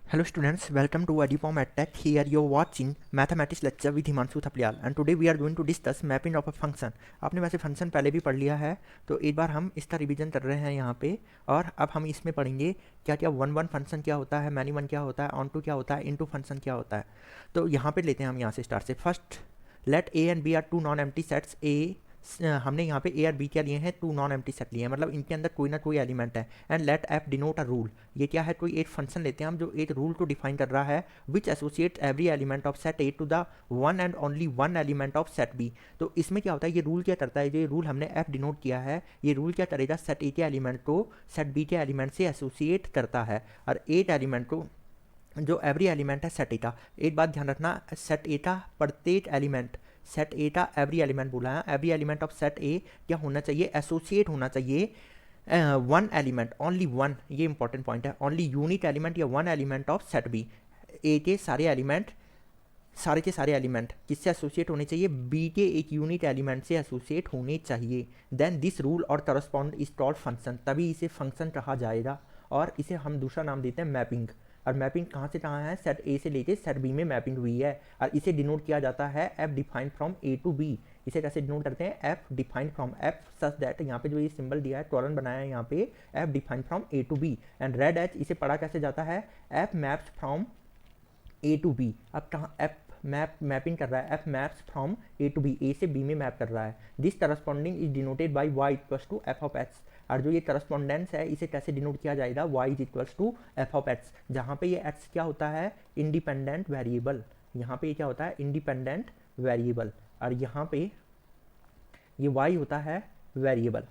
Hello students, welcome to Adipom EdTech. Here you're watching Mathematics lecture with Himanshu Thaplial and today we are going to discuss mapping of a function. आपने वैसे function पहले भी पढ़ लिया है तो एक बार हम इसका रिवीजन कर रहे हैं यहाँ पे और अब हम इसमें पढ़ेंगे क्या क्या वन फंक्शन क्या होता है, मैनी वन क्या होता है, ऑन टू क्या होता है, इनटू फंक्शन क्या होता है। तो यहाँ पे लेते हैं हम यहाँ से स्टार्ट से। First let A and B are two non empty sets. हमने यहाँ पे ए और बी क्या लिए हैं, टू नॉन एम्प्टी सेट लिए हैं, मतलब इनके अंदर कोई ना कोई एलिमेंट है। And let F denote a rule, ये क्या है, कोई एक फंक्शन लेते हैं हम जो एक रूल को डिफाइन कर रहा है which associate every element of set A to the one and only one element of set B. तो इसमें क्या होता है, ये रूल क्या करता है, ये रूल हमने एफ डिनोट किया है, ये रूल क्या करेगा, सेट ए के एलिमेंट को सेट बी के एलिमेंट से एसोसिएट करता है और एट एलिमेंट को जो एवरी एलिमेंट है सेट ए का। एक बात ध्यान रखना, सेट ए का प्रत्येक एलिमेंट, सेट ए का एवरी एलिमेंट बोला है, every element of set A क्या होना चाहिए, एसोसिएट होना चाहिए वन एलिमेंट, ओनली वन, ये इंपॉर्टेंट पॉइंट है, ओनली यूनिक एलिमेंट या one element of set B. A के सारे एलिमेंट, सारे के सारे एलिमेंट किससे एसोसिएट होने चाहिए, बी के एक यूनिट एलिमेंट से एसोसिएट होने चाहिए। देन दिस रूल और करस्पॉन्ड इज कॉल्ड फंक्शन, तभी इसे फंक्शन कहा जाएगा और इसे हम दूसरा नाम देते हैं मैपिंग। और मैपिंग कहाँ से कहाँ है, सेट ए से लेके सेट बी में मैपिंग हुई है और इसे डिनोट किया जाता है F defined from A to B. इसे कैसे डिनोट करते हैं, F defined from, F such that, यहाँ पे जो ये सिंबल दिया है टोलन बनाया है यहाँ पे, F defined from A to B. And read H, इसे पढ़ा कैसे जाता है, F maps from A to B. अब कहाँ एफ मैपिंग कर रहा है, F maps from A to B, A से बी में मैप कर रहा है। This corresponding is denoted by Y equals to F of X. और जो ये करस्पॉन्डेंस है इसे कैसे डिनोट किया जाएगा, Y is equals to F of X, जहाँ पे ये एक्स क्या होता है, इंडिपेंडेंट वेरिएबल। यहाँ पे ये क्या होता है, इंडिपेंडेंट वेरिएबल, और यहाँ पे ये वाई होता है वेरिएबल।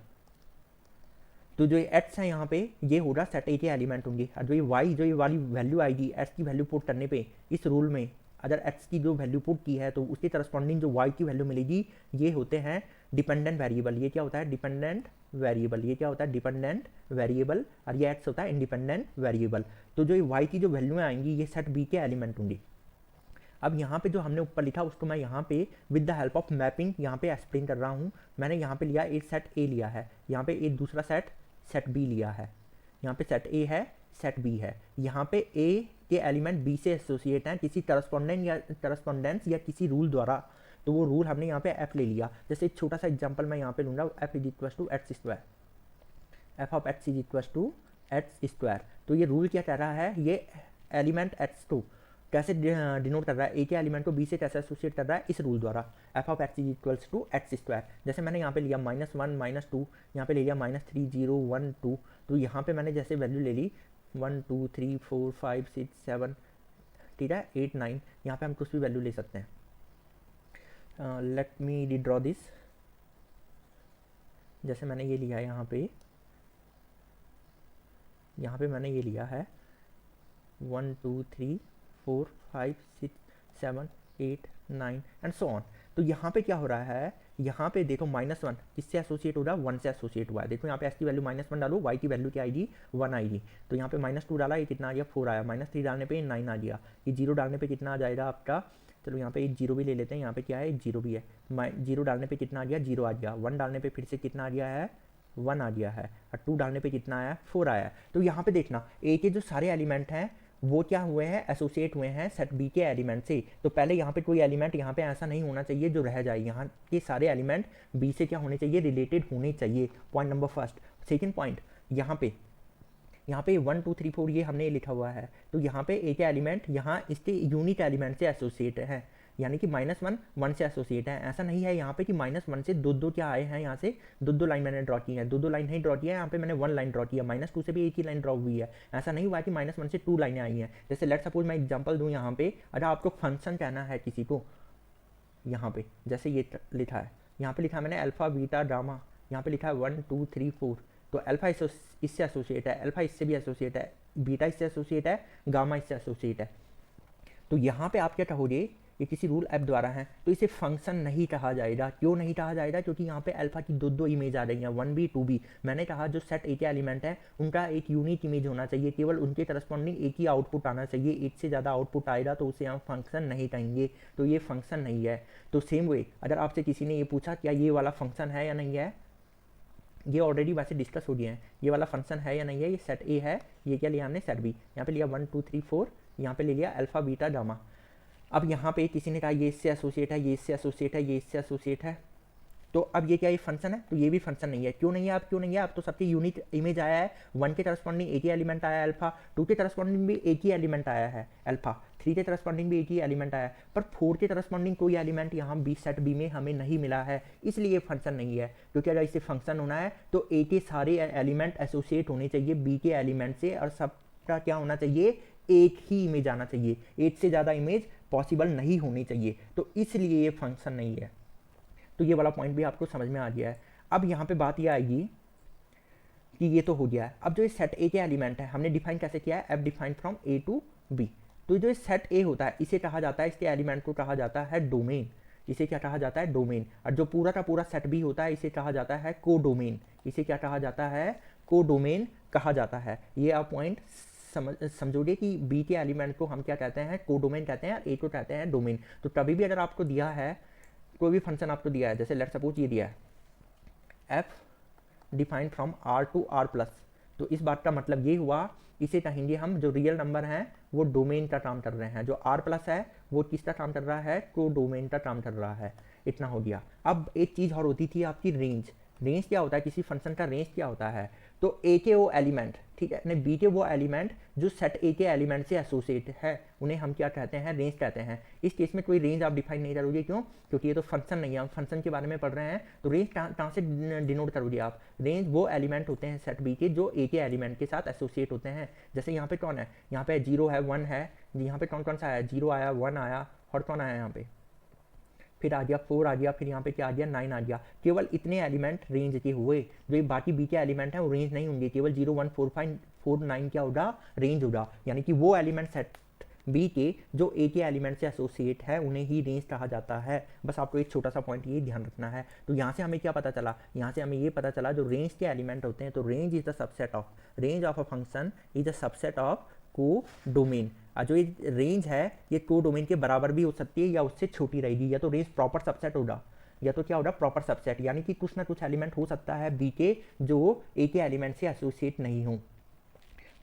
तो जो ये एक्स है यहाँ पे ये होगा सेट ए के एलिमेंट होंगे, और जो ये वाई, जो ये वाली वैल्यू आएगी एक्स की वैल्यू पुट करने पे इस रूल में, अगर एक्स की जो वैल्यू पुट की है तो उसके करस्पॉन्डिंग जो वाई की वैल्यू मिलेगी ये होते हैं डिपेंडेंट वेरिएबल। ये क्या होता है, डिपेंडेंट वेरिएबल, ये क्या होता है, डिपेंडेंट वेरिएबल, और ये एक्स होता है इंडिपेंडेंट वेरिएबल। तो जो ये वाई की जो वैल्यू आएंगी ये सेट बी के एलिमेंट होंगी। अब यहाँ पे जो हमने ऊपर लिखा उसको मैं यहाँ पे with the help of mapping यहाँ पे एक्सप्लेन कर रहा हूँ। मैंने यहाँ पे लिया एक सेट ए लिया है, यहाँ पे एक दूसरा सेट सेट बी लिया है, यहाँ पे सेट ए है, सेट बी है, यहाँ पे ए के एलिमेंट बी से एसोसिएट हैं किसी करस्पॉन्डेंस या किसी रूल द्वारा। तो वो रूल हमने यहाँ पे एफ ले लिया। जैसे एक छोटा सा एग्जांपल मैं यहाँ पे लूँगा, F is equal to X square, F of X is equal to X square. तो ये रूल क्या कह रहा है, ये एलिमेंट एक्स टू कैसे डिनोट कर रहा है, ए के एलिमेंट को बी से कैसे एसोसिएट कर रहा है, इस रूल द्वारा, F of X is equals to X square. जैसे मैंने यहाँ पे लिया -1 -2, यहाँ पे ले लिया -3 0 1 2, तो यहाँ पे मैंने जैसे वैल्यू ले ली 1 2 3 4 5 6 7, ठीक है, 8 9, यहाँ पे हम कुछ भी वैल्यू ले सकते हैं। Let me redraw this. जैसे मैंने ये लिया है यहाँ पे मैंने ये लिया है 1 2 3 4 5 6 7 8 9 एंड सो ऑन। तो यहाँ पे क्या हो रहा है, यहाँ पे देखो -1 किससे एसोसिएट हो रहा है, 1 से एसोसिएट हुआ है। देखो यहाँ पे एक्स की वैल्यू -1 डालो, वाई की वैल्यू क्या आएगी, 1 आएगी। तो यहाँ पे -2 डाला, ये कितना आ गया, 4 आया, -3 डालने पे 9 आ गया, ये 0 डालने पे कितना आ जाएगा आपका, चलो यहाँ पे एक 0 भी ले लेते हैं, यहाँ पे क्या है, 0 भी है, 0 डालने पे कितना आ गया, 0 आ गया, 1 डालने पे फिर से कितना आ गया है, 1 आ गया है, और 2 डालने पे कितना आया, 4 आया है। तो यहाँ पे देखना ए के जो सारे एलिमेंट हैं वो क्या हुए हैं, एसोसिएट हुए हैं सेट बी के एलिमेंट से। तो पहले यहाँ पे कोई एलिमेंट यहाँ पे ऐसा नहीं होना चाहिए जो रह जाए, यहाँ के सारे एलिमेंट बी से क्या होने चाहिए, रिलेटेड होने चाहिए। Point number first. Second point, यहाँ पे 1 2 3 4 ये हमने लिखा हुआ है, तो यहाँ पे ए के एलिमेंट यहाँ इसके यूनिट एलिमेंट से एसोसिएट है, यानी कि -1 1 से एसोसिएट है। ऐसा नहीं है यहाँ पे कि -1 से दो क्या आए हैं, यहाँ से दो लाइन मैंने ड्रॉ की है, दो लाइन नहीं ड्रॉ किया है, यहाँ पे मैंने 1 लाइन ड्रॉ किया, -2 से भी एक ही लाइन ड्रॉ हुई है। ऐसा नहीं हुआ कि -1 से 2 लाइनें आई हैं। जैसे लेट सपोज मैं एग्जाम्पल दूँ यहाँ पे, अगर आपको फंक्शन कहना है किसी को, यहाँ पे जैसे ये लिखा है, यहाँ पे लिखा है मैंने अल्फा बीटा गामा, यहाँ पे लिखा है 1 2 3 4, तो अल्फा इससे एसोसिएट है, अल्फा इससे भी एसोसिएट है, बीटा इससे एसोसिएट है, गामा इससे एसोसिएट है। तो यहाँ पे आप क्या कहोगे, ये किसी रूल ऐप द्वारा है, तो इसे फंक्शन नहीं कहा जाएगा। क्यों नहीं कहा जाएगा, क्योंकि यहाँ पे अल्फा की दो इमेज आ रही हैं, 1b 2b। मैंने कहा जो सेट ए के एलिमेंट है उनका एक यूनिक इमेज होना चाहिए, केवल उनके करस्पॉन्डिंग एक ही आउटपुट आना चाहिए। एक से ज़्यादा आउटपुट आएगा तो उसे हम फंक्शन नहीं कहेंगे, तो ये फंक्शन नहीं है। तो सेम वे अगर आपसे किसी ने ये पूछा क्या ये वाला फंक्शन है या नहीं है, ये ऑलरेडी वैसे डिस्कस हो गए हैं, ये वाला फंक्शन है या नहीं है, ये सेट ए है, ये क्या लिया हमने सेट बी, यहाँ पे लिया 1 2 3 4, यहाँ पे ले लिया अल्फा बीटा गामा। अब यहाँ पे किसी ने कहा ये इससे एसोसिएट है, ये इससे एसोसिएट है, ये इससे एसोसिएट है, तो अब ये क्या ये फंक्शन है, तो ये भी फंक्शन नहीं है। क्यों नहीं है, अब क्यों नहीं है, अब तो सबकी यूनिक इमेज आया है, 1 के करस्पॉन्डिंग एक ही एलिमेंट आया है अल्फा, 2 के करस्पॉन्डिंग भी एक ही एलिमेंट आया है अल्फा, 3 के करस्पॉन्डिंग भी एक ही एलिमेंट आया है, पर 4 के करस्पॉन्डिंग कोई एलिमेंट यहाँ बी सेट बी में हमें नहीं मिला है, इसलिए ये फंक्शन नहीं है। क्योंकि अगर इसे फंक्शन होना है तो ए के सारे एलिमेंट एसोसिएट होने चाहिए बी के एलिमेंट से, और सबका क्या होना चाहिए, एक ही इमेज आना चाहिए, एक से ज़्यादा इमेज पॉसिबल नहीं होनी चाहिए, तो इसलिए ये फंक्शन नहीं है। तो ये वाला पॉइंट भी आपको समझ में आ गया है। अब यहाँ पे बात ये आएगी कि ये तो हो गया है, अब जो ये सेट ए के एलिमेंट है हमने डिफाइन कैसे किया है, F define from A to B. तो जो सेट ए होता है इसे कहा जाता है, इसके एलिमेंट को कहा जाता है डोमेन, इसे क्या कहा जाता है, डोमेन। और जो पूरा का पूरा सेट बी होता है इसे कहा जाता है को डोमेन, इसे क्या कहा जाता है, को डोमेन कहा जाता है। ये आप पॉइंट समझोगे कि बी के एलिमेंट को हम क्या कहते हैं, को डोमेन कहते हैं, और ए को कहते हैं डोमेन। तो कभी भी अगर आपको दिया है कोई भी फंक्शन आपको दिया है, जैसे लेट सपोज ये दिया है F defined from R to R plus, तो इस बात का मतलब ये हुआ, इसे कहेंगे हम जो रियल नंबर हैं वो डोमेन का काम कर रहे हैं, जो आर प्लस है वो किसका काम कर रहा है, को डोमेन का काम कर रहा है। इतना हो गया। अब एक चीज़ और होती थी आपकी रेंज। रेंज क्या होता है, किसी फंक्शन का रेंज क्या होता है, तो ए के वो एलिमेंट, ठीक है, नहीं बी के वो एलिमेंट जो सेट ए के एलिमेंट से एसोसिएट है उन्हें हम क्या कहते हैं, रेंज कहते हैं। इस केस में कोई रेंज आप डिफाइन नहीं करोगे, क्यों, क्योंकि ये तो फंक्शन नहीं है, हम फंक्शन के बारे में पढ़ रहे हैं, तो रेंज कहाँ से डिनोट करोगे आप, रेंज वो एलिमेंट होते हैं सेट बी के जो ए के एलिमेंट के साथ एसोसिएट होते हैं। जैसे यहाँ पे कौन है, यहाँ पे 0 है 1 है, यहाँ पे कौन कौन सा आया, 0 आया 1 आया, और कौन आया यहाँ पे, फिर आ गया 4 आ गया, फिर यहाँ पे क्या आ गया 9 आ गया। केवल इतने एलिमेंट रेंज के हुए, जो ये बाकी बी के एलिमेंट हैं वो रेंज नहीं होंगे, केवल 0 1 4 5 4 9 क्या होगा, रेंज होगा। यानी कि वो एलिमेंट सेट बी के जो ए के एलिमेंट से एसोसिएट है उन्हें ही रेंज कहा जाता है। बस आपको एक छोटा सा पॉइंट ये ध्यान रखना है। तो यहाँ से हमें क्या पता चला, यहाँ से हमें ये पता चला जो रेंज के एलिमेंट होते हैं, तो range is the subset of, range of a function is the subset of को डोमेन। जो ये रेंज है ये को डोमेन के बराबर भी हो सकती है या उससे छोटी रहेगी, या तो रेंज प्रॉपर सबसेट होगा या तो क्या होगा, प्रॉपर सबसेट, यानी कि कुछ ना कुछ एलिमेंट हो सकता है बी के जो ए के एलिमेंट से एसोसिएट नहीं हो।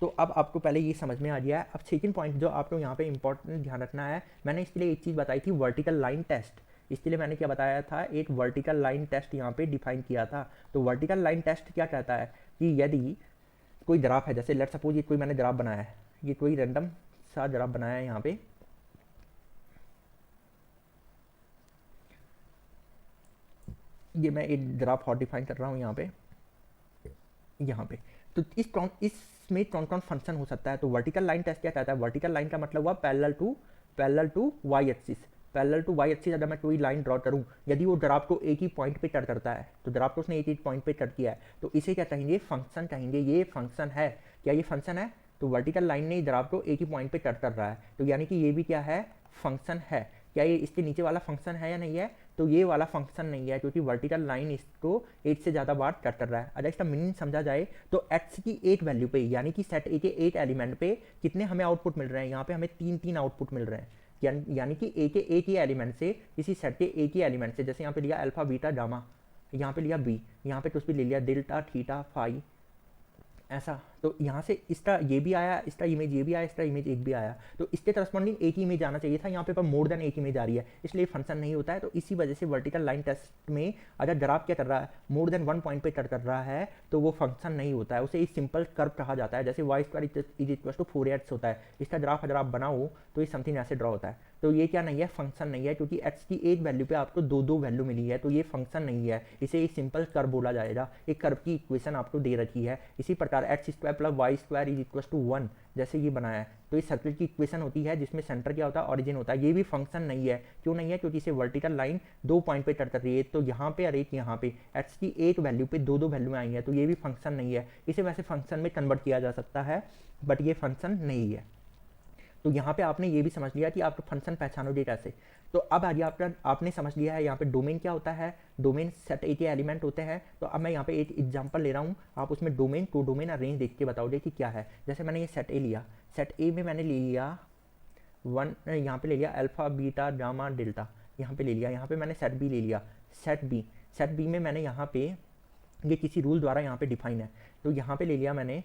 तो अब आपको पहले ये समझ में आ गया है। अब सेकंड पॉइंट जो आपको यहाँ पे इंपॉर्टेंट ध्यान रखना है, मैंने इसके लिए एक चीज़ बताई थी, वर्टिकल लाइन टेस्ट। इसके लिए मैंने क्या बताया था, एक वर्टिकल लाइन टेस्ट यहाँ पे डिफाइन किया था। तो वर्टिकल लाइन टेस्ट क्या कहता है कि यदि कोई ग्राफ है, जैसे लेट सपोज ये कोई मैंने ग्राफ बनाया है, ये कोई रैंडम सा ग्राफ बनाया है यहाँ पे, ये मैं एक ग्राफ और डिफाइन कर रहा हूँ यहाँ पे। तो इसमें कौन कौन फंक्शन हो सकता है, तो वर्टिकल लाइन टेस्ट क्या कहता है, वर्टिकल लाइन का मतलब हुआ parallel to Y axis. Parallel to Y axis अगर मैं कोई लाइन ड्रॉ करूँ, यदि वो ग्राफ को एक ही पॉइंट पे टच करता है, तो ग्राफ को उसने एक ही पॉइंट पे टच किया है, तो इसे क्या कहेंगे, फंक्शन कहेंगे। ये फंक्शन है, क्या ये फंक्शन है, तो वर्टिकल लाइन ने ग्राफ को एक ही पॉइंट पे टच कर रहा है, तो यानी कि ये भी क्या है, फंक्शन है। क्या ये इसके नीचे वाला फंक्शन है या नहीं है, तो ये वाला फंक्शन नहीं है, क्योंकि वर्टिकल लाइन इसको एक से ज़्यादा बार कट कर रहा है। अगर इसका मीनिंग समझा जाए तो एक्स की एक वैल्यू पे, यानी कि सेट ए के एक एलिमेंट पे कितने हमें आउटपुट मिल रहे हैं, यहाँ पे हमें 3 आउटपुट मिल रहे हैं, यानी कि ए के एक ही एलिमेंट से, किसी सेट के एक ही एलिमेंट से, जैसे यहाँ पे लिया अल्फा बीटा गामा, यहाँ पे लिया बी, यहाँ पे कुछ भी ले लिया डेल्टा थीटा फाई, ऐसा। तो यहाँ से इसका ये भी आया, इसका इमेज ये भी आया, इसका इमेज एक भी आया, तो इसके करस्पॉन्डिंग एक ही इमेज आना चाहिए था, यहाँ पे पर मोर देन एक इमेज आ रही है, इसलिए फंक्शन नहीं होता है। तो इसी वजह से वर्टिकल लाइन टेस्ट में अगर ग्राफ क्या कर रहा है, मोर देन 1 पॉइंट पे टच कर रहा है, तो वो फंक्शन नहीं होता है, उसे एक सिंपल कर्व कहा जाता है। जैसे y² is equal to 4x होता है, इसका ग्राफ अगर आप बनाओ तो ये समथिंग ऐसे ड्रॉ होता है। तो ये क्या नहीं है, फंक्शन नहीं है, क्योंकि x की एक वैल्यू पे आपको दो वैल्यू मिली है, तो ये फंक्शन नहीं है, इसे एक सिंपल कर्व बोला जाएगा। एक कर्व की इक्वेशन आपको दे रखी है। इसी प्रकार x² plus y² is equal to 1 जैसे ये बनाया है, तो ये सर्कल की इक्वेशन होती है जिसमें सेंटर क्या होता है, ऑरिजिन होता है। ये भी फंक्शन नहीं है, क्यों नहीं है, क्योंकि इसे वर्टिकल लाइन 2 पॉइंट पे टच कर रही है, तो यहाँ पे और एक यहाँ पे, x की एक वैल्यू पे दो वैल्यू आई है, तो ये भी फंक्शन नहीं है। इसे वैसे फंक्शन में कन्वर्ट किया जा सकता है, बट ये फंक्शन नहीं है। तो यहाँ पे आपने ये भी समझ लिया कि आप फंक्शन पहचानोगे कैसे। तो अब आगे आपने समझ लिया है यहाँ पे डोमेन क्या होता है, डोमेन सेट ए के एलिमेंट होते हैं। तो अब मैं यहाँ पे एक एग्जांपल ले रहा हूँ, आप उसमें डोमेन को डोमेन और रेंज देख के बताओगे कि क्या है। जैसे मैंने ये सेट ए लिया, सेट ए में मैंने ले लिया यहाँ पे ले लिया अल्फा बीटा गामा डेल्टा, यहाँ पे ले लिया, यहाँ पे मैंने सेट बी ले लिया, सेट बी में मैंने यहाँ पे ये किसी रूल द्वारा यहाँ पे डिफाइन है। तो यहाँ पे ले लिया मैंने,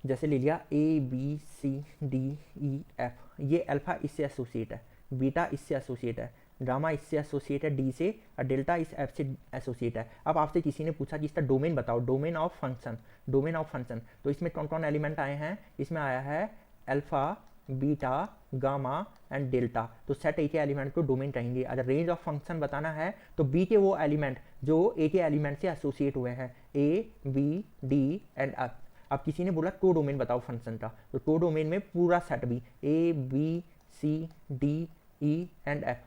जैसे ले लिया A B C D E F, ये अल्फ़ा इससे एसोसिएट है, बीटा इससे एसोसिएट है, गामा इससे एसोसिएट है डी से, और डेल्टा इस एफ से एसोसिएट है। अब आपसे किसी ने पूछा कि इसका डोमेन बताओ, domain of function, domain of function, तो इसमें कौन कौन एलिमेंट आए हैं, इसमें आया है alpha, beta, gamma and delta. तो सेट ए के एलिमेंट को डोमेन कहेंगे। अगर रेंज ऑफ फंक्शन बताना है तो बी के वो एलिमेंट जो ए के एलिमेंट से एसोसिएट हुए हैं, A B D and F. अब किसी ने बोला को डोमेन बताओ फंक्शन का, तो को डोमेन में पूरा set B, A B C D E and F,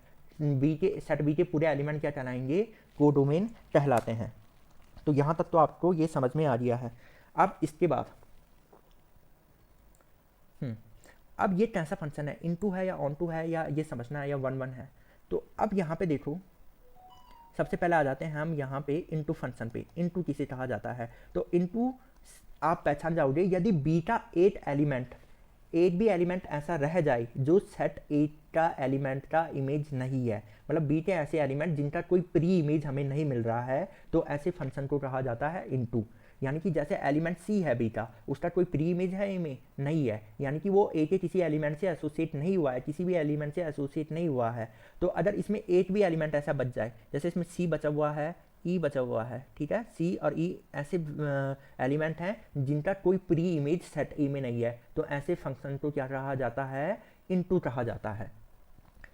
B के सेट बी के पूरे एलिमेंट क्या कहलाएंगे, को डोमेन कहलाते हैं। तो यहाँ तक तो आपको ये समझ में आ गया है। अब इसके बाद अब ये कैसा फंक्शन है, इनटू है या ऑन टू है, या ये समझना है, या वन वन है। तो अब यहाँ पे देखो, सबसे पहले आ जाते हैं हम यहाँ पे इनटू फंक्शन पे। इनटू किसे कहा जाता है, तो इनटू आप पहचान जाओगे यदि बी का एक भी एलिमेंट ऐसा रह जाए जो सेट ए का एलिमेंट का इमेज नहीं है, मतलब बी के ऐसे एलिमेंट जिनका कोई प्री इमेज हमें नहीं मिल रहा है, तो ऐसे फंक्शन को कहा जाता है इनटू। यानी कि जैसे एलिमेंट सी है बी का, उसका कोई प्री इमेज है ए में नहीं है, यानी कि वो ए के किसी एलिमेंट से एसोसिएट नहीं हुआ है, किसी भी एलिमेंट से एसोसिएट नहीं हुआ है। तो अगर इसमें एक भी एलिमेंट ऐसा बच जाए, जैसे इसमें सी बचा हुआ है, ई बचा हुआ है, ठीक है, सी और ई ऐसे एलिमेंट हैं जिनका कोई प्री इमेज सेट ए में नहीं है, तो ऐसे फंक्शन को क्या कहा जाता है, इनटू कहा जाता है।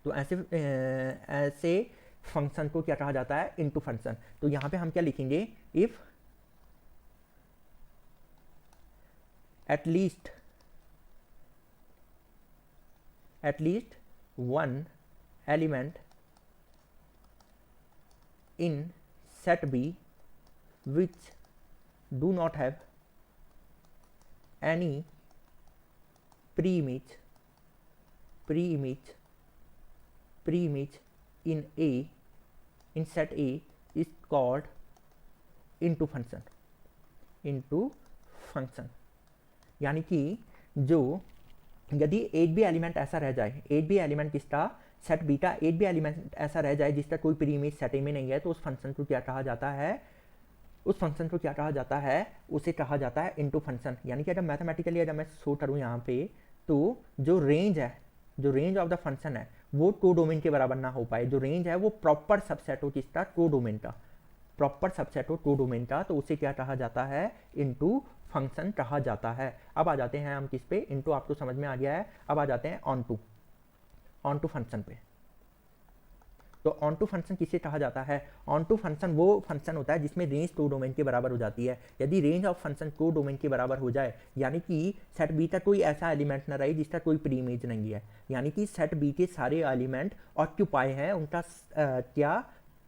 तो ऐसे फंक्शन को क्या कहा जाता है, इनटू फंक्शन। तो यहाँ पे हम क्या लिखेंगे, if at least one element in set B which do not have any pre-image in set A is called into function। यानी कि जो यदि एक भी एलिमेंट ऐसा रह जाए, एक भी एलिमेंट किसका, सेट बी का एक भी एलिमेंट ऐसा रह जाए जिसका कोई प्री इमेज सेट ए में नहीं है, तो उस फंक्शन को क्या कहा जाता है, उसे कहा जाता है इनटू फंक्शन। यानी कि अगर मैथमेटिकली अगर मैं शो करूँ यहाँ पे, तो जो रेंज ऑफ द फंक्शन है वो को डोमेन के बराबर ना हो पाए। जो रेंज है वो प्रॉपर सबसेट हो किसका, को डोमेन का, प्रॉपर सबसेट हो को डोमेन का, तो उसे क्या कहा जाता है, इनटू फंक्शन कहा जाता है। अब आ जाते हैं हम किस पे, इनटू आपको समझ में आ गया है। अब आ जाते हैं ऑन टू फंक्शन पे। तो ऑन टू फंक्शन किसे कहा जाता है, ऑन टू फंक्शन वो फंक्शन होता है जिसमें रेंज को डोमेन के बराबर हो जाती है। यदि रेंज ऑफ फंक्शन को डोमेन के बराबर हो जाए, यानी कि सेट बी का कोई ऐसा एलिमेंट ना रहे जिसका कोई प्री इमेज नहीं है, यानी कि सेट बी के सारे एलिमेंट ऑक्यूपाई हैं, उनका क्या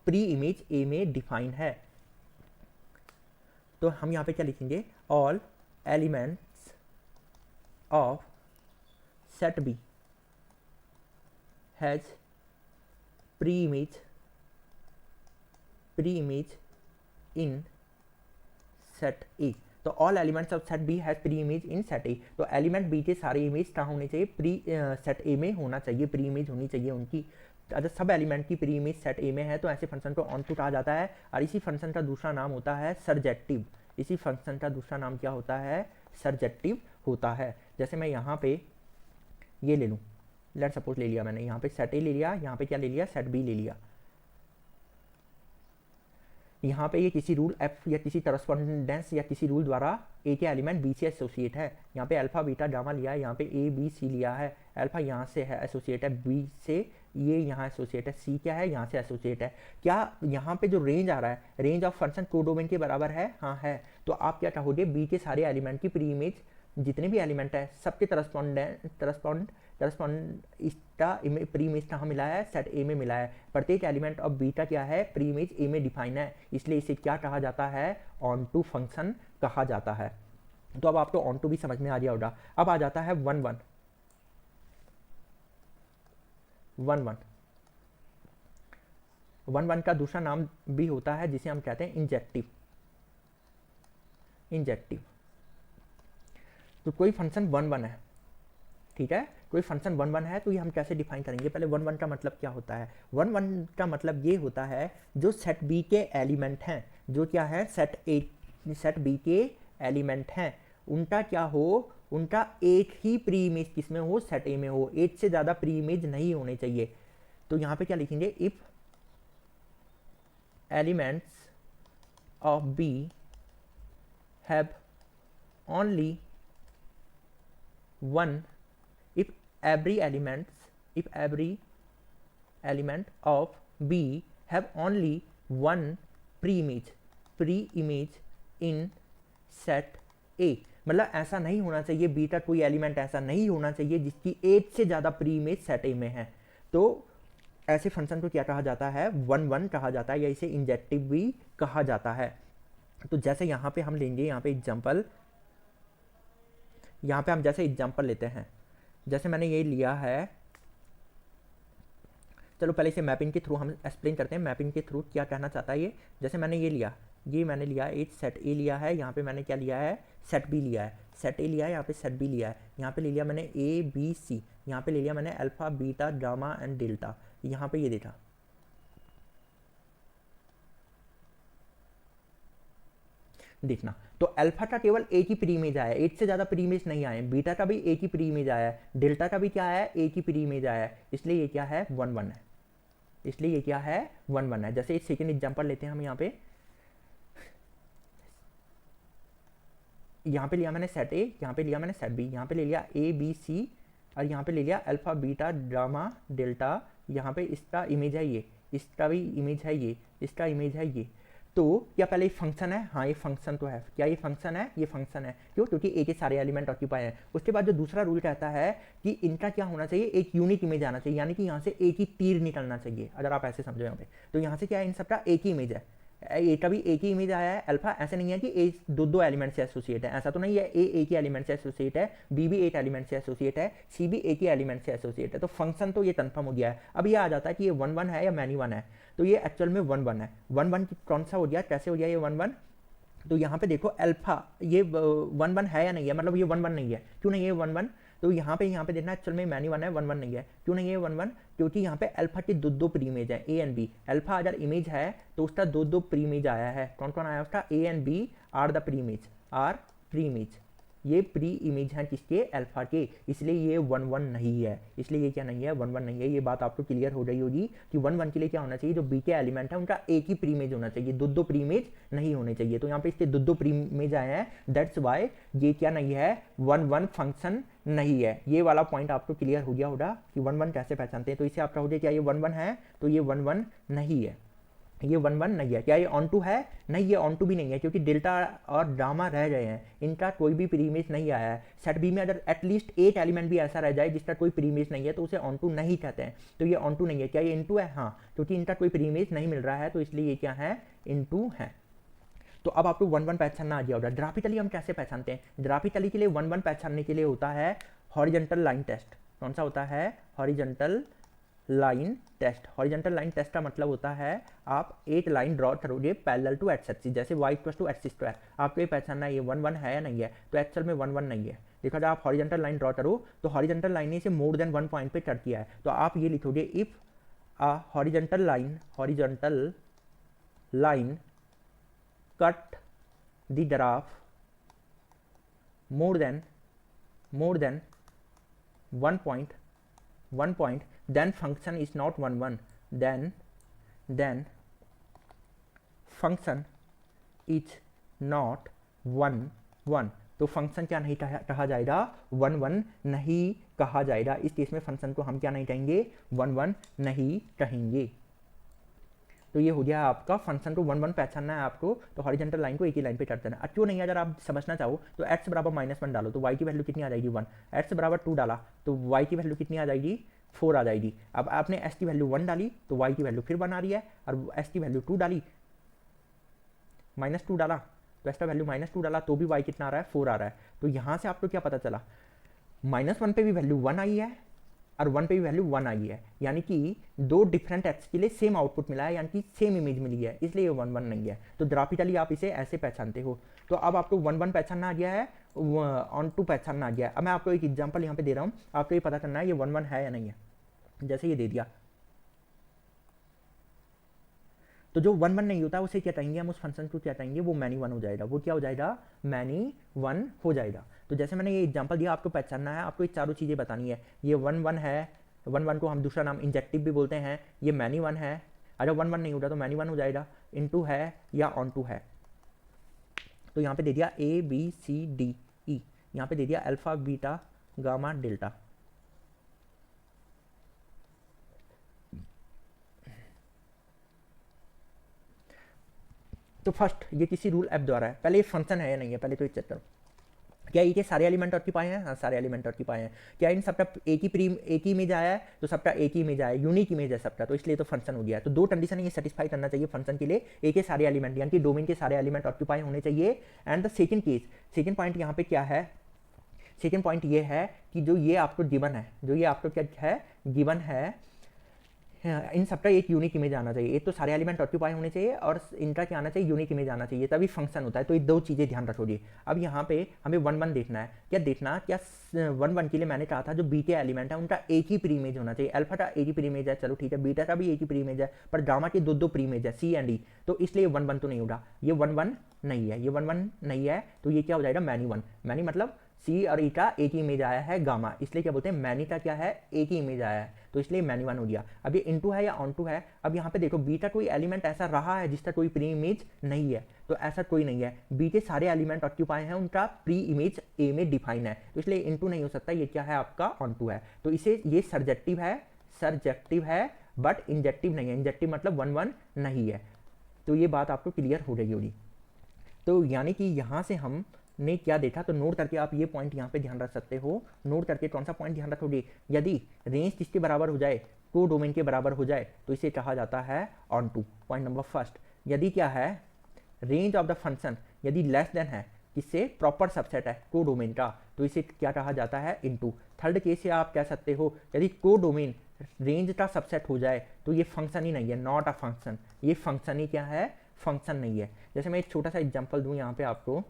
प्री इमेज ए में डिफाइन है। तो हम यहाँ पे क्या लिखेंगे, all elements of set B has pre image in set A. तो all elements of set B has pre image in set A. तो एलिमेंट बी के सारे इमेज कहाँ होने चाहिए, प्री सेट ए में होना चाहिए, प्री इमेज होनी चाहिए उनकी। अगर सब एलिमेंट की प्री इमेज सेट ए में है तो ऐसे फंक्शन को ऑन टू कहा जाता है। और इसी फंक्शन का दूसरा नाम होता है सर्जेक्टिव। इसी फंक्शन का दूसरा नाम क्या होता है, सर्जेक्टिव होता है। जैसे मैं यहाँ पे ये ले लूँ, लेट सपोज ले लिया मैंने, यहाँ पे सेट ए ले लिया, यहाँ पे क्या ले लिया, सेट बी ले लिया। यहाँ पे ये किसी रूल एफ या किसी करस्पॉन्डेंस या किसी रूल द्वारा ए के एलिमेंट बी से एसोसिएट है। यहाँ पे अल्फा बीटा गामा लिया है, यहाँ पे ए बी सी लिया है। अल्फा यहाँ से है एसोसिएट है बी से, ये यहाँ एसोसिएट है, सी क्या है, यहाँ से एसोसिएट है। क्या यहाँ पे जो रेंज आ रहा है, रेंज ऑफ फंक्शन को डोमेन के बराबर है, हाँ है। तो आप क्या कहोगे, बी के सारे एलिमेंट की प्री इमेज जितने भी एलिमेंट है सबके इसका प्री इमेज कहाँ मिला है, सेट ए में मिला है। प्रत्येक एलिमेंट ऑफ बीटा क्या है, प्री इमेज ए में डिफाइन है, इसलिए इसे क्या कहा जाता है, ऑन टू फंक्शन कहा जाता है। तो अब आपको ऑन टू भी समझ में आ गया होगा। अब आ जाता है वन वन का दूसरा नाम भी होता है जिसे हम कहते हैं इंजेक्टिव। तो कोई फंक्शन वन है, ठीक है। कोई फंक्शन 1 1 है तो ये हम कैसे डिफाइन करेंगे, पहले 1 1 का मतलब क्या होता है। 1 1 का मतलब ये होता है जो सेट बी के एलिमेंट हैं, जो क्या है सेट बी के एलिमेंट हैं, उनका क्या हो, उनका एक ही प्री इमेज किसमें हो, सेट ए में हो, एक से ज़्यादा प्री इमेज नहीं होने चाहिए। तो यहाँ पे क्या लिखेंगे, if elements of B have only one, if every element of B have only one pre-image in set A, मतलब ऐसा नहीं होना चाहिए, बी का कोई एलिमेंट ऐसा नहीं होना चाहिए जिसकी एक से ज़्यादा प्री इमेज सेट ए में है। तो ऐसे फंक्शन को क्या कहा जाता है, 1 1 कहा जाता है, या इसे इंजेक्टिव भी कहा जाता है। तो जैसे यहाँ पे हम लेंगे, यहाँ पे एग्जाम्पल, यहाँ पे हम जैसे एग्जाम्पल लेते हैं, जैसे मैंने ये लिया है, चलो पहले इसे मैपिंग के थ्रू हम एक्सप्लेन करते हैं, मैपिंग के थ्रू क्या कहना चाहता है ये। जैसे मैंने ये लिया, ये मैंने लिया एक सेट ए लिया है, यहाँ पे मैंने क्या लिया है, सेट बी लिया है, सेट ए लिया है, यहाँ पे सेट बी लिया है, यहाँ पे ले लिया मैंने ए बी सी, यहाँ पे ले लिया मैंने alpha beta gamma and delta, यहाँ पे ये देखा, देखना तो अल्फा का केवल एक ही प्री इमेज आया है, एक से ज़्यादा प्री इमेज नहीं आए, बीटा का भी एक ही प्री इमेज आया है, डेल्टा का भी क्या है, एक ही प्री इमेज आया है, इसलिए ये क्या है 1 1 है, इसलिए ये क्या है 1 1 है। जैसे एक सेकेंड एग्जांपल लेते हैं हम, यहाँ पे लिया मैंने सेट ए, यहाँ पे लिया मैंने सेट बी, यहाँ पे ले लिया ए बी सी, और यहाँ पे ले लिया अल्फा बीटा गामा डेल्टा, यहाँ पे इसका इमेज है ये, इसका भी इमेज है ये, इसका इमेज है ये। तो क्या पहले ये फंक्शन है, हाँ ये फंक्शन तो है, क्या ये फंक्शन है, ये फंक्शन है, क्यों, क्योंकि एक ही सारे एलिमेंट ऑक्यूपाई हैं। उसके बाद जो दूसरा रूल कहता है कि इनका क्या होना चाहिए, एक यूनिक इमेज आना चाहिए, यानी कि यहाँ से एक ही तीर निकलना चाहिए, अगर आप ऐसे समझो यहाँ पे, तो यहाँ से क्या है, इन सबका एक ही इमेज है, ए का भी एक ही इमेज आया है अल्फा, ऐसे नहीं है कि ए दो एलिमेंट से एसोसिएट है, ऐसा तो नहीं है, ए एक ही एलिमेंट से एसोसिएट है, बी भी एक एलिमेंट से एसोसिएट है, सी भी एक ही एलिमेंट से एसोसिएट है। तो फंक्शन तो ये कन्फर्म हो गया है। अब ये आ जाता है कि ये 1 1 है या मैनी 1 है, तो ये एक्चुअल में 1 1 है। 1 1 कौन सा हो गया, कैसे हो गया ये 1 1, तो यहाँ पे देखो अल्फा ये 1 1 है या नहीं है, मतलब ये 1 1 नहीं है, क्यों नहीं है 1 1, तो यहाँ पे देखना एक्चुअल में मैनी 1 है, 1 1 नहीं है, क्यों नहीं है 1 1, क्योंकि यहाँ पे अल्फा के दो प्री इमेज है, ए एंड बी, अल्फा अगर इमेज है तो उसका दो प्री इमेज आया है, कौन कौन आया उसका, A and B are the preimage, are preimage, ये प्री इमेज हैं किसके, अल्फा के, इसलिए ये 1 1 नहीं है, इसलिए ये क्या नहीं है 1 1 नहीं है। ये बात आपको क्लियर हो गई होगी कि 1 1 के लिए क्या होना चाहिए, जो बी के एलिमेंट है उनका एक ही प्री इमेज होना चाहिए, दो प्री इमेज नहीं होने चाहिए। तो यहाँ पे इसके दो प्री इमेज आए हैं, दैट्स वाई ये क्या नहीं है, 1 1 फंक्शन नहीं है। ये वाला पॉइंट आपको क्लियर हो गया होगा कि 1 1 कैसे पहचानते हैं। तो इसे आप कहोगे क्या ये 1 1 है, तो ये 1 1 नहीं है, ये 1 1 नहीं है। क्या ये ऑन टू है, नहीं ये ऑन टू भी नहीं है, क्योंकि डेल्टा और गामा रह गए हैं, इनका कोई भी प्री इमेज नहीं आया है। सेट बी में अगर एटलीस्ट एक एलिमेंट भी ऐसा रह जाए जिसका कोई प्री इमेज नहीं है तो उसे ऑन टू नहीं कहते हैं, तो ये ऑन टू नहीं है। क्या ये इनटू है, हाँ, क्योंकि इनका कोई प्री इमेज नहीं मिल रहा है, तो इसलिए ये क्या है, इनटू है। तो अब आपको 1 1 पहचानना आ गया होगा। ग्राफिकली हम कैसे पहचानते हैं, ग्राफिकली के लिए 1 1 पहचानने के लिए होता है हॉरिजॉन्टल लाइन टेस्ट। कौन सा होता है, horizontal line test. Horizontal line test का मतलब होता है आप एक लाइन ड्रॉ करोगे पैरेलल टू एक्स एक्सिस, जैसे y = x², आपको ये पहचानना है ये 1 1 है या नहीं है, तो एक्चुअल में 1 1 नहीं है। देखा जाए आप हॉरिजॉन्टल लाइन ड्रॉ करो तो हॉरिजॉन्टल लाइन ने इसे मोर देन 1 पॉइंट पे कट किया है, तो आप ये लिखोगे if a horizontal line cut the graph more than 1 point, then function is not 1 1, then function is not 1 1। तो फंक्शन क्या नहीं कहा जाएगा, 1 1 नहीं कहा जाएगा। इस केस में फंक्शन को हम क्या नहीं कहेंगे, 1 1 नहीं कहेंगे। तो ये हो गया आपका फंक्शन को 1 1 पहचानना है आपको, तो हॉरिजॉन्टल लाइन को एक ही लाइन पे कर देना। क्यों नहीं, अगर आप समझना चाहो तो x बराबर -1 डालो तो y की वैल्यू कितनी आ जाएगी 1, x बराबर 2 डाला तो y की वैल्यू कितनी आ जाएगी 4 आ जाएगी। अब आपने s की वैल्यू 1 डाली तो y की वैल्यू फिर 1 आ रही है, और s की वैल्यू 2 डाली, -2 डाला तो s का वैल्यू -2 डाला तो भी y कितना आ रहा है, 4 आ रहा है। तो यहाँ से आपको क्या पता चला, -1 पे भी वैल्यू 1 आई है और 1 पे भी वैल्यू 1 आई है, यानी कि दो डिफरेंट एक्स के लिए सेम आउटपुट मिला है, यानी कि सेम इमेज मिली है, इसलिए ये 1 1 नहीं है। तो ग्राफिकली आप इसे ऐसे पहचानते हो। तो अब आपको 1 1 पहचानना आ गया है, ऑन टू पहचानना आ गया है। अब मैं आपको एक एग्जाम्पल यहाँ पे दे रहा हूँ, आपको ये पता करना है ये 1 1 है या नहीं है। जैसे ये दे दिया, तो जो 1 1 नहीं होता उसे क्या कहेंगे हम, उस फंक्शन को क्या कहेंगे, वो मैनी 1 हो जाएगा। वो क्या हो जाएगा, मैनी 1 हो जाएगा। तो जैसे मैंने ये एग्जांपल दिया, आपको पहचानना है, आपको ये चारों चीज़ें बतानी है। ये 1 1 है, 1 1 को हम दूसरा नाम इंजेक्टिव भी बोलते हैं। ये मैनी 1 है, अगर 1 1 नहीं होता तो मैनी 1 हो जाएगा, इनटू है या ऑन टू है। तो यहाँ पे दे दिया ए बी सी डी ई, यहाँ पे दे दिया अल्फा बीटा गामा डेल्टा। तो फर्स्ट ये किसी रूल एफ द्वारा है, पहले ये फंक्शन है या नहीं है, पहले तो ये चेक करो। क्या ये सारे एलिमेंट ऑक्यूपाई हैं, हाँ सारे एलिमेंट ऑक्यूपाई हैं। क्या इन सबका एक ही इमेज आया है, तो सबका एक ही इमेज आया है, यूनिक इमेज है सबका, तो इसलिए तो फंक्शन हो गया है। तो दो कंडीशन ये सेटिस्फाई करना चाहिए फंक्शन के लिए, एक ही सारे एलिमेंट यानी कि डोमेन के सारे एलिमेंट ऑक्यूपाई होने चाहिए। And the second case, second point यहाँ पे क्या है, सेकंड पॉइंट ये है कि जो ये आपको गिवन है, जो ये आपको क्या है गिवन है, इन सबका एक यूनिक इमेज आना चाहिए। एक तो सारे एलिमेंट ऑक्यूपाई होने चाहिए और इनका क्या आना चाहिए, यूनिक इमेज आना चाहिए, तभी फंक्शन होता है। तो ये दो चीज़ें ध्यान रखोगे। अब यहाँ पे हमें 1 1 देखना है, क्या देखना, क्या 1 1 के लिए मैंने कहा था जो बी के एलिमेंट है उनका एक ही प्री इमेज होना चाहिए। अल्फा का एक ही प्री इमेज है, चलो ठीक है, बीटा का भी एक ही प्री इमेज है, पर गामा के दो प्री इमेज है, सी एंड ई, तो इसलिए 1 1 तो नहीं होगा। ये 1 1 नहीं है, ये 1 1 नहीं है, तो ये क्या हो जाएगा, मैनी 1। मैनी मतलब सी और ई का एक ही इमेज आया है गामा, इसलिए क्या बोलते हैं, मैनी का क्या है, एक ही इमेज आया है, तो इसलिए मैनी 1 हो गया। अब ये इनटू है या ऑन टू है। अब यहाँ पे देखो बी का कोई एलिमेंट ऐसा रहा है जिसका कोई प्री इमेज नहीं है, तो ऐसा कोई नहीं है। बी के सारे एलिमेंट ऑक्यूपाई हैं, उनका प्री इमेज ए में डिफाइन है, तो इसलिए इनटू नहीं हो सकता, ये क्या है आपका ऑन टू है। तो इसे ये सर्जेक्टिव है बट इंजेक्टिव नहीं है। इंजेक्टिव मतलब 1 1 नहीं है। तो ये बात आपको क्लियर हो रही होगी। तो यानी कि यहाँ से हमने क्या देखा, तो नोट करके आप ये पॉइंट यहाँ पे ध्यान रख सकते हो। नोट करके कौन सा पॉइंट ध्यान रखोगे, यदि रेंज किसके बराबर हो जाए, टू डोमेन के बराबर हो जाए, तो इसे कहा जाता है onto. Point number first, यदि क्या है, रेंज ऑफ द फंक्शन यदि लेस देन है किससे, प्रॉपर सबसेट है को डोमेन का, तो इसे क्या कहा जाता है, इनटू। थर्ड केस से आप कह सकते हो यदि को डोमेन रेंज का सबसेट हो जाए तो ये फंक्शन ही नहीं है, नॉट अ फंक्शन, ये फंक्शन ही क्या है, फंक्शन नहीं है। जैसे मैं एक छोटा सा एग्जांपल दूं यहाँ पे आपको,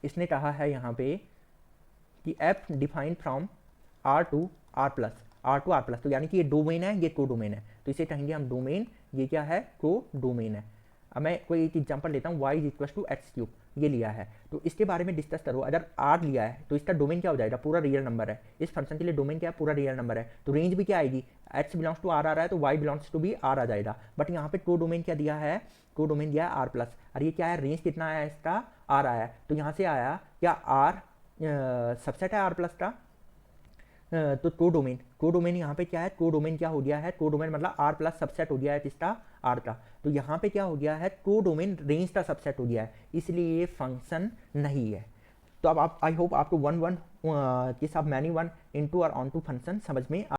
इसने कहा है यहाँ पे कि F defined from R to R plus, तो यानी कि ये डोमेन है, ये को डोमेन है, तो इसे कहेंगे हम डोमेन, ये क्या है, को डोमेन है। अब मैं कोई एक एग्जांपल लेता हूँ, y is equal to X cube, ये लिया है, तो इसके बारे में डिस्कस करो। अगर r लिया है तो इसका डोमेन क्या हो जाएगा, पूरा रियल नंबर है। इस फंक्शन के लिए डोमेन क्या है, पूरा रियल नंबर है, तो रेंज भी क्या आएगी, x बिलोंग्स टू r आ रहा है तो y बिलोंग्स टू भी r आ जाएगा। बट यहाँ पे को डोमेन क्या दिया है, को डोमेन दिया है r प्लस, और ये क्या है, रेंज कितना आया इसका, r आया है, तो यहाँ से आया क्या, r सबसेट है r प्लस का, तो को डोमेन यहाँ पे क्या है, को डोमेन क्या हो गया है, को डोमेन मतलब r प्लस सबसेट हो गया है किसका, r का, तो यहाँ पे क्या हो गया है, को डोमेन रेंज का सबसेट हो गया है, इसलिए ये फंक्शन नहीं है। तो अब आप, आई होप आपको 1 1 के साथ मैनी 1 इनटू और ऑन टू फंक्शन समझ में